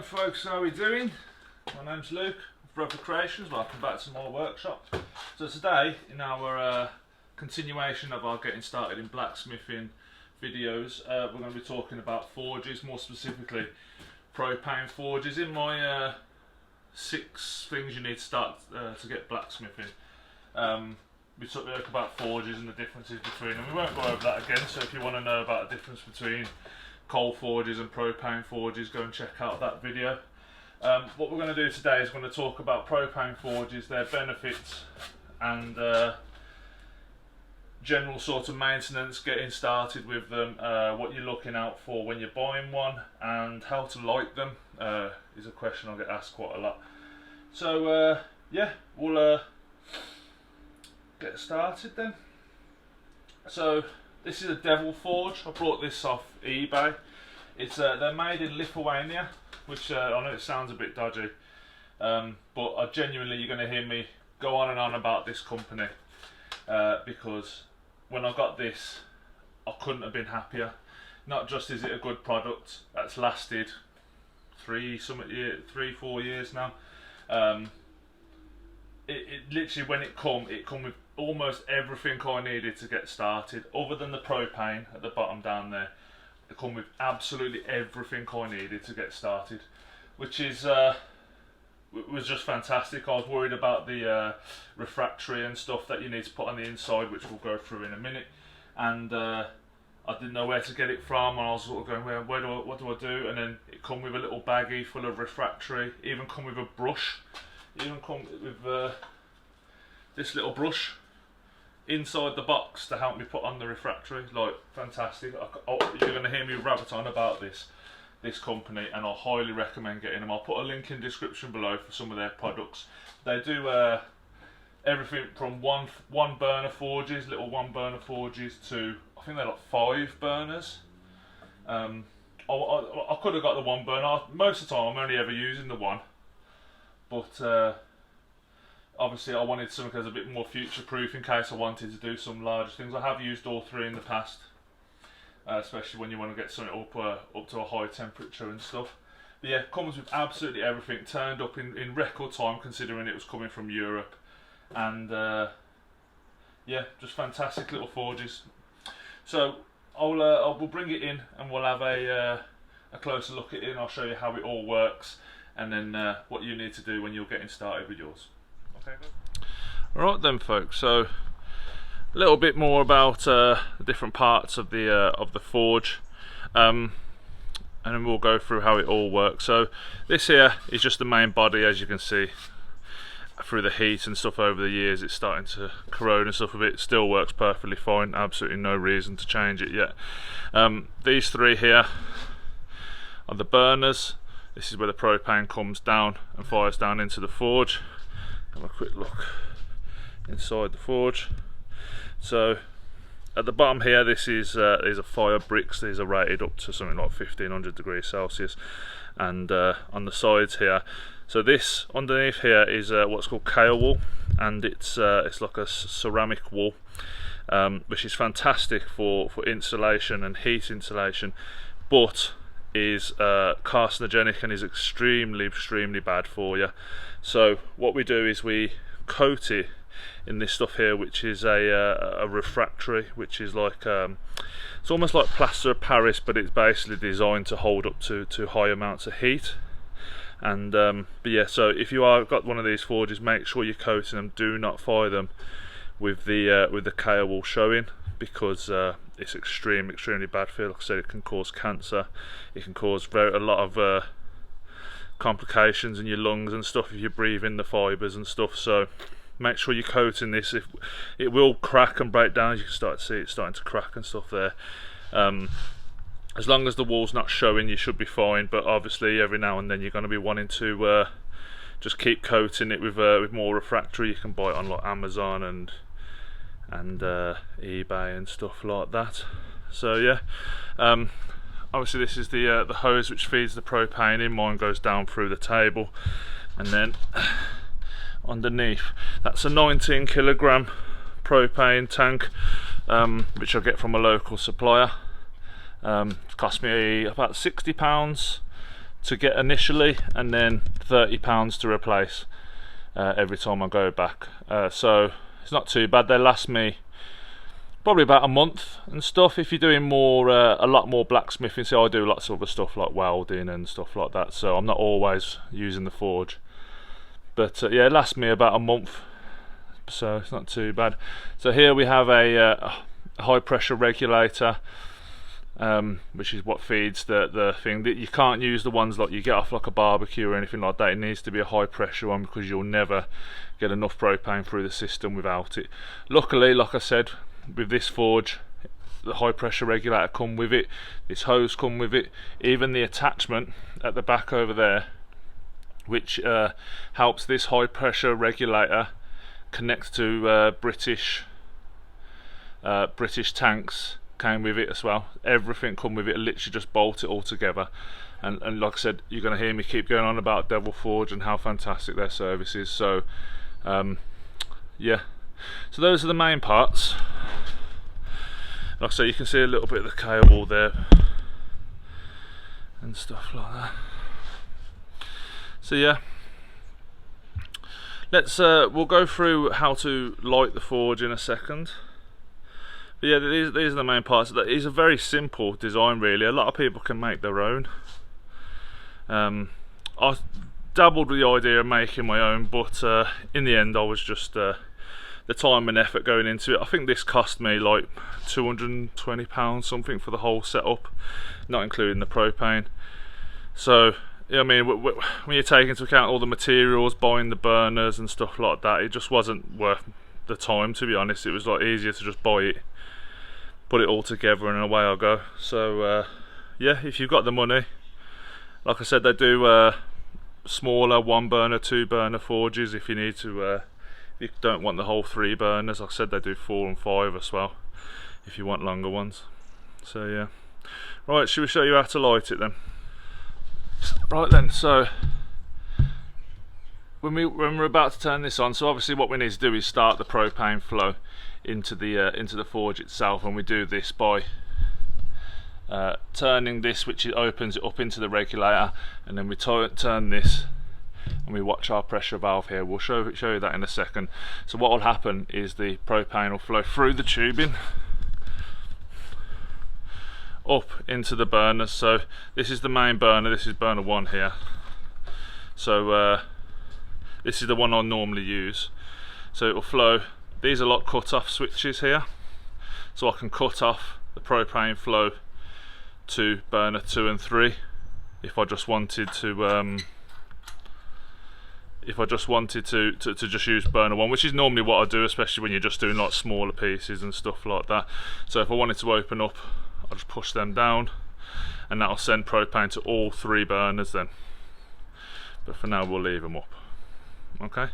Hello folks, how are we doing? My name's Luke, Brother Creations. Welcome back to my workshop. So today, in our continuation of our getting started in blacksmithing videos, we're going to be talking about forges, more specifically propane forges. In my 6 things you need to start to get blacksmithing, we talked about forges and the differences between them. We won't go over that again, so if you want to know about the difference between coal forges and propane forges, go and check out that video. What we're going to do today is going to talk about propane forges, their benefits, and general sort of maintenance, getting started with them, what you're looking out for when you're buying one, and how to light them is a question I get asked quite a lot. So yeah, we'll get started then. So this is a Devil Forge. I brought this off eBay. It's they're made in Lithuania, which I know it sounds a bit dodgy, but genuinely you're going to hear me go on and on about this company because when I got this, I couldn't have been happier. Not just is it a good product that's lasted 4 years now. It literally, when it come with almost everything I needed to get started, other than the propane at the bottom down there. It come with absolutely everything I needed to get started, which is was just fantastic. I was worried about the refractory and stuff that you need to put on the inside, which we'll go through in a minute, and I didn't know where to get it from, and I was sort of going, what do I do? And then it come with a little baggie full of refractory, even come with a brush, even come with this little brush inside the box to help me put on the refractory. Like, fantastic. You're going to hear me rabbit on about this company, and I highly recommend getting them. I'll put a link in the description below for some of their products. They do everything from one burner forges, little 1 burner forges, to I think they're like 5 burners. I could have got the 1 burner. Most of the time I'm only ever using the one, but obviously I wanted something that's a bit more future proof in case I wanted to do some larger things. I have used all 3 in the past, especially when you want to get something up to a high temperature and stuff. But yeah, comes with absolutely everything, turned up in record time considering it was coming from Europe, and yeah, just fantastic little forges. So we'll bring it in and we'll have a closer look at it, and I'll show you how it all works, and then what you need to do when you're getting started with yours. Okay. Alright then folks, so a little bit more about the different parts of the forge, and then we'll go through how it all works. So this here is just the main body. As you can see, through the heat and stuff over the years, it's starting to corrode and stuff a bit. It still works perfectly fine, absolutely no reason to change it yet. These 3 here are the burners. This is where the propane comes down and fires down into the forge. Have a quick look inside the forge. So at the bottom here, these are fire bricks. These are rated up to something like 1500 degrees Celsius, and on the sides here, so this underneath here is what's called kaol wool, and it's like a ceramic wool, which is fantastic for insulation and heat insulation, but is carcinogenic and is extremely bad for you. So what we do is we coat it in this stuff here, which is a refractory, which is like it's almost like plaster of Paris, but it's basically designed to hold up to high amounts of heat. And but yeah, so if you are got one of these forges, make sure you're coating them. Do not fire them with the kaol wool showing, because it's extremely bad for you. Like I said, it can cause cancer. It can cause a lot of complications in your lungs and stuff if you breathe in the fibres and stuff. So make sure you're coating this. If it will crack and break down, you can start to see it starting to crack and stuff there. As long as the wool's not showing, you should be fine, but obviously every now and then you're going to be wanting to just keep coating it with more refractory. You can buy it on like Amazon and eBay and stuff like that. So yeah, obviously this is the hose which feeds the propane in. Mine goes down through the table, and then underneath, that's a 19 kilogram propane tank, which I get from a local supplier. It cost me about £60 to get initially, and then £30 to replace every time I go back. So it's not too bad. They last me probably about a month and stuff. If you're doing more, a lot more blacksmithing, so I do lots of other stuff like welding and stuff like that, so I'm not always using the forge. But yeah, it lasts me about a month, so it's not too bad. So here we have a high pressure regulator, which is what feeds the thing. That you can't use the ones like you get off like a barbecue or anything like that. It needs to be a high pressure one, because you'll never get enough propane through the system without it. Luckily, like I said, with this forge, the high pressure regulator come with it, this hose come with it, even the attachment at the back over there, which helps this high pressure regulator connect to British tanks, came with it as well. Everything come with it. Literally just bolt it all together. And like I said, you're going to hear me keep going on about Devil Forge and how fantastic their service is. So yeah, so those are the main parts. Like I say, you can see a little bit of the cable there and stuff like that. So yeah, let's we'll go through how to light the forge in a second. But yeah, these are the main parts. It is a very simple design, really. A lot of people can make their own. I dabbled with the idea of making my own, but in the end I was just the time and effort going into it. I think this cost me like £220 something for the whole setup, not including the propane. So yeah, I mean, when you take into account all the materials, buying the burners and stuff like that, it just wasn't worth the time, to be honest. It was like easier to just buy it, put it all together, and away I go. So yeah, if you've got the money, like I said, they do smaller 1 burner, 2 burner forges if you need to. If you don't want the whole 3 burners, like I said, they do 4 and 5 as well if you want longer ones. So yeah, right, should we show you how to light it then? Right then, so when we're about to turn this on, so obviously what we need to do is start the propane flow into the forge itself, and we do this by turning this, which opens it up into the regulator, and then we turn this and we watch our pressure valve here. We'll show you that in a second. So what will happen is the propane will flow through the tubing up into the burners. So this is the main burner, this is burner 1 here. So this is the one I normally use. So it will flow, these are like cut off switches here, so I can cut off the propane flow to burner 2 and 3 if I just wanted to just use burner 1, which is normally what I do, especially when you're just doing like smaller pieces and stuff like that. So if I wanted to open up, I'll just push them down and that'll send propane to all 3 burners then. But for now we'll leave them up. Okay,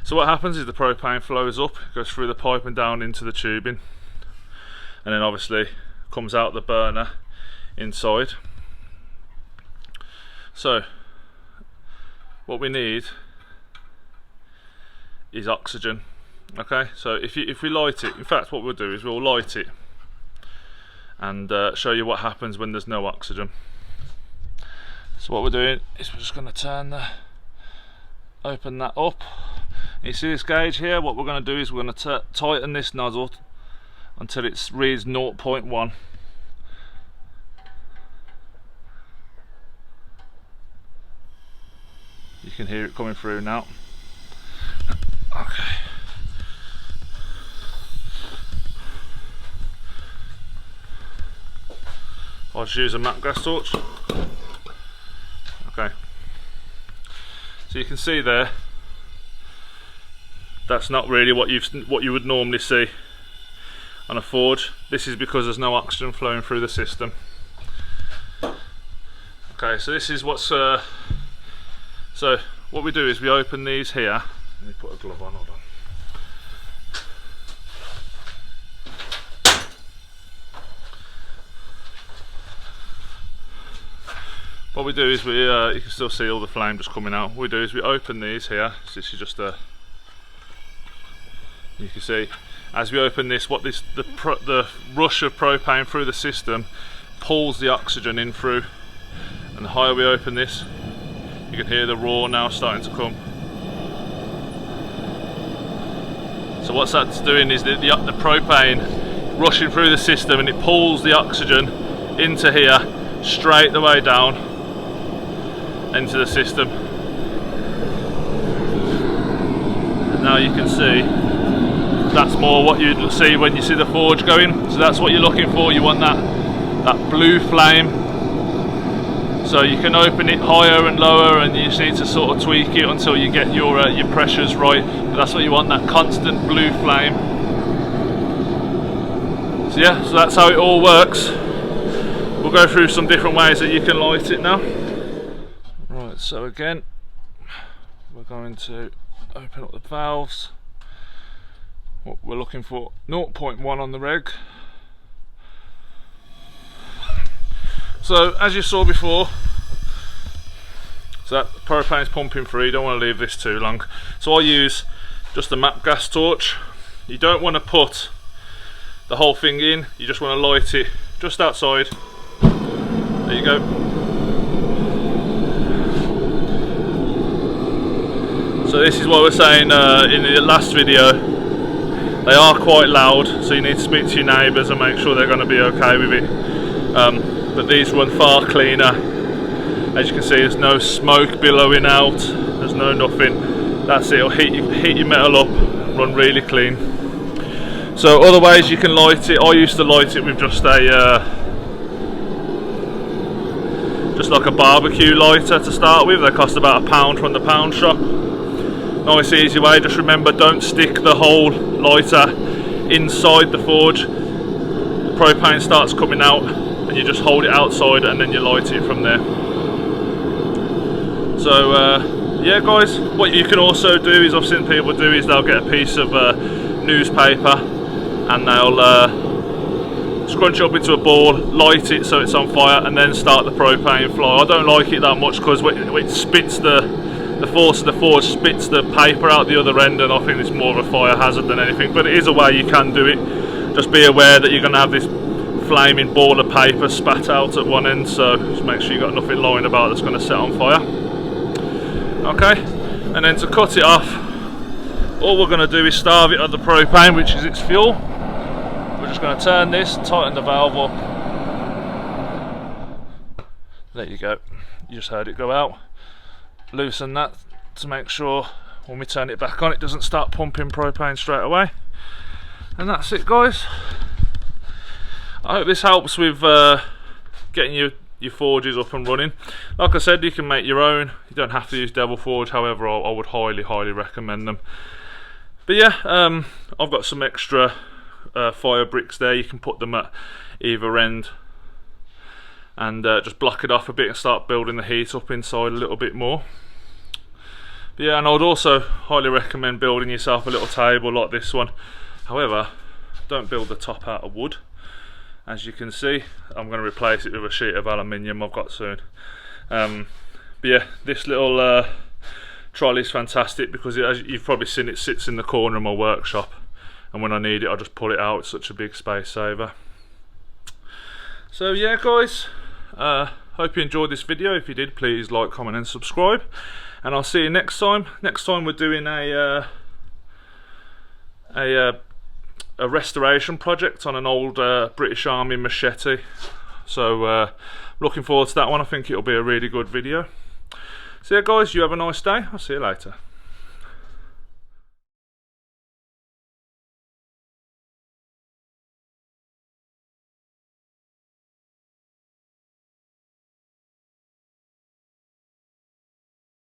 so what happens is the propane flows up, goes through the pipe and down into the tubing, and then obviously comes out the burner inside. So what we need is oxygen. Okay, so if we light it, in fact what we'll do is we'll light it and show you what happens when there's no oxygen. So what we're doing is we're just going to open that up. You see this gauge here? What we're going to do is we're going to tighten this nozzle until it reads 0.1. You can hear it coming through now. Okay. I'll just use a matte gas torch. Okay. So you can see there, that's not really what you would normally see on a forge. This is because there's no oxygen flowing through the system. Okay, so this is what's so what we do is we open these here. Let me put a glove on, hold on. What we do is you can still see all the flame just coming out. What we do is we open these here. So this is just you can see as we open this, the rush of propane through the system pulls the oxygen in through And the higher we open this, you can hear the roar now starting to come. So what's that's doing is the propane rushing through the system, and it pulls the oxygen into here straight the way down into the system. And now you can see that's more what you'd see when you see the forge going. So that's what you're looking for. You want that blue flame. So you can open it higher and lower, and you just need to sort of tweak it until you get your pressures right. But that's what you want, that constant blue flame. So yeah, so that's how it all works. We'll go through some different ways that you can light it now. Right, so again, we're going to open up the valves. What we're looking for, 0.1 on the reg. So as you saw before, so that propane is pumping through. You don't want to leave this too long. So I'll use just a MAPP gas torch. You don't want to put the whole thing in, you just want to light it just outside. There you go. So this is what we're saying in the last video. They are quite loud, so you need to speak to your neighbours and make sure they're going to be okay with it. But these run far cleaner. As you can see, there's no smoke billowing out, there's no nothing. That's it, it'll heat your metal up, run really clean. So other ways you can light it, I used to light it with just like a barbecue lighter to start with. They cost about £1 from the pound shop. Nice easy way, just remember, don't stick the whole lighter inside the forge. The propane starts coming out, and you just hold it outside and then you light it from there. So yeah guys, what you can also do is, I've seen people do, is they'll get a piece of newspaper and they'll scrunch it up into a ball, light it so it's on fire, and then start the propane flow. I don't like it that much because it spits the force of the forge spits the paper out the other end, and I think it's more of a fire hazard than anything, but it is a way you can do it. Just be aware that you're going to have this flaming ball of paper spat out at one end, so just make sure you've got nothing lying about that's going to set on fire. Okay, and then to cut it off, all we're going to do is starve it at the propane, which is its fuel. We're just going to turn this, tighten the valve up. There you go, you just heard it go out. Loosen that to make sure when we turn it back on it doesn't start pumping propane straight away. And that's it guys. I hope this helps with getting your forges up and running. Like I said, you can make your own. You don't have to use Devil Forge, however I would highly recommend them. But yeah, I've got some extra fire bricks there. You can put them at either end and just block it off a bit and start building the heat up inside a little bit more. But yeah, and I would also highly recommend building yourself a little table like this one. However, don't build the top out of wood. As you can see, I'm going to replace it with a sheet of aluminium I've got soon. But yeah, this little trolley is fantastic because as you've probably seen, it sits in the corner of my workshop, and when I need it I just pull it out. It's such a big space saver. So yeah guys, hope you enjoyed this video. If you did, please like, comment and subscribe, and I'll see you next time. Next time we're doing a restoration project on an old British Army machete. So looking forward to that one. I think it'll be a really good video. So yeah guys, you have a nice day. I'll see you later.